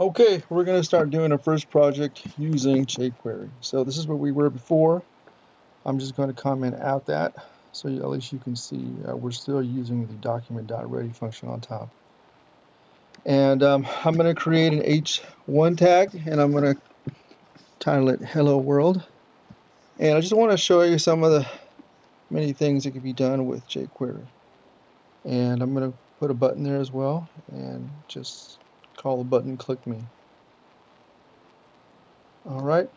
Okay, we're going to start doing our first project using jQuery. So this is where we were before. I'm just going to comment out that so at least you can see we're still using the document.ready function on top. And I'm going to create an H1 tag and I'm going to title it Hello World. And I just want to show you some of the many things that can be done with jQuery. And I'm going to put a button there as well and just call the button Click Me. All right.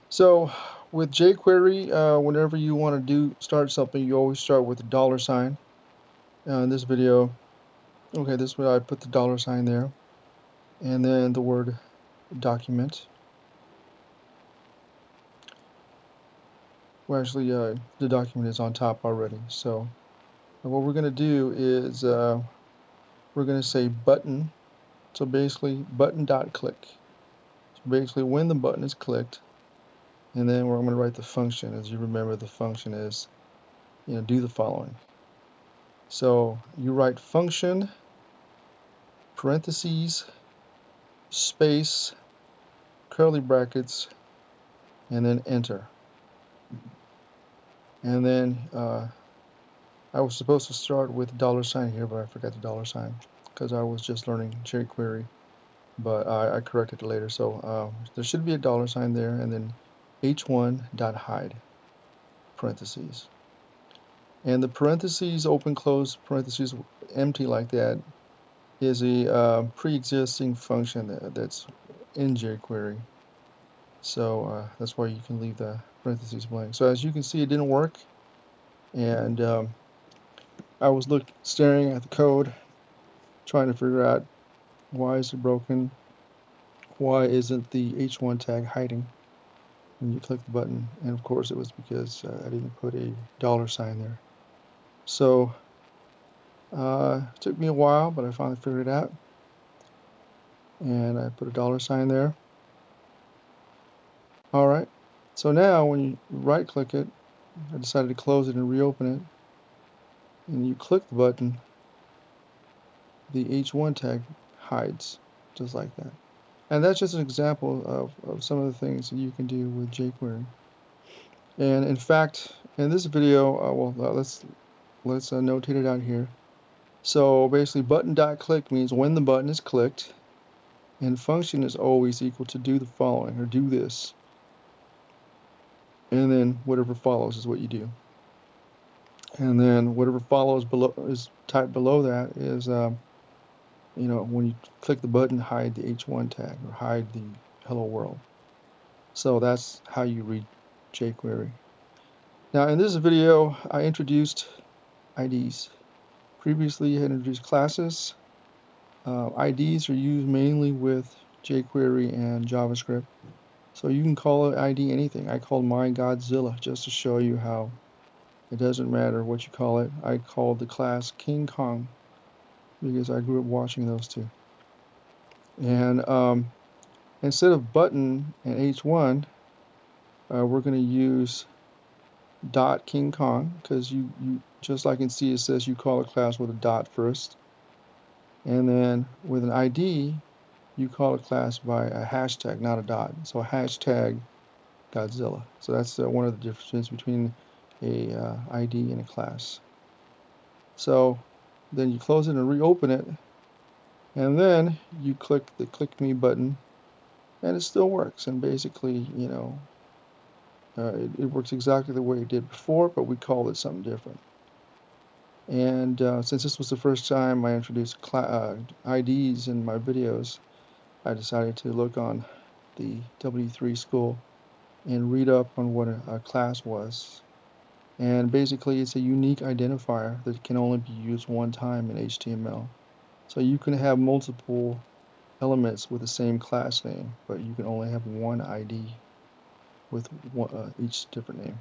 So with jQuery, whenever you want to start something, you always start with a $sign. In this video, okay, this way I put the $sign there, and then the word document. Well, actually, the document is on top already. So what we're going to do is we're going to say button. So basically, button.click. So basically, when the button is clicked, and then I'm going to write the function. As you remember, the function is, do the following. So you write function, parentheses, space, curly brackets, and then enter. And then I was supposed to start with $sign here, but I forgot the $sign because I was just learning jQuery, but I corrected it later. So there should be a $sign there, and then h1.hide, parentheses. And the parentheses, open, close, parentheses, empty like that is a pre-existing function that's in jQuery. So that's why you can leave the parentheses blank. So as you can see, it didn't work, and I was staring at the code, trying to figure out why is it broken, why isn't the H1 tag hiding when you click the button, and of course it was because I didn't put a $sign there. So it took me a while, but I finally figured it out, and I put a $sign there. All right, so now when you right click it, I decided to close it and reopen it, and you click the button, the H1 tag hides just like that. And that's just an example of some of the things that you can do with jQuery. And in fact, in this video, let's notate it out here. So basically, button.click means when the button is clicked, and function is always equal to do the following, or do this. And then whatever follows is what you do. And then whatever follows below is typed below that is when you click the button, hide the H1 tag or hide the hello world. So that's how you read jQuery. Now in this video, I introduced IDs. Previously, I had introduced classes. IDs are used mainly with jQuery and JavaScript. So you can call it ID anything. I called mine Godzilla just to show you how it doesn't matter what you call it. I called the class King Kong because I grew up watching those two. And instead of button and H1, we're going to use dot King Kong because you just like in CSS, you call a class with a dot first, and then with an ID, you call a class by a hashtag, not a dot. So hashtag Godzilla. So that's one of the differences between a ID and a class. So then you close it and reopen it, and then you click the Click Me button, and it still works. And basically, it works exactly the way it did before, but we called it something different. And since this was the first time I introduced IDs in my videos, I decided to look on the W3 school and read up on what a class was. And basically, it's a unique identifier that can only be used one time in HTML. So you can have multiple elements with the same class name, but you can only have one ID with each different name.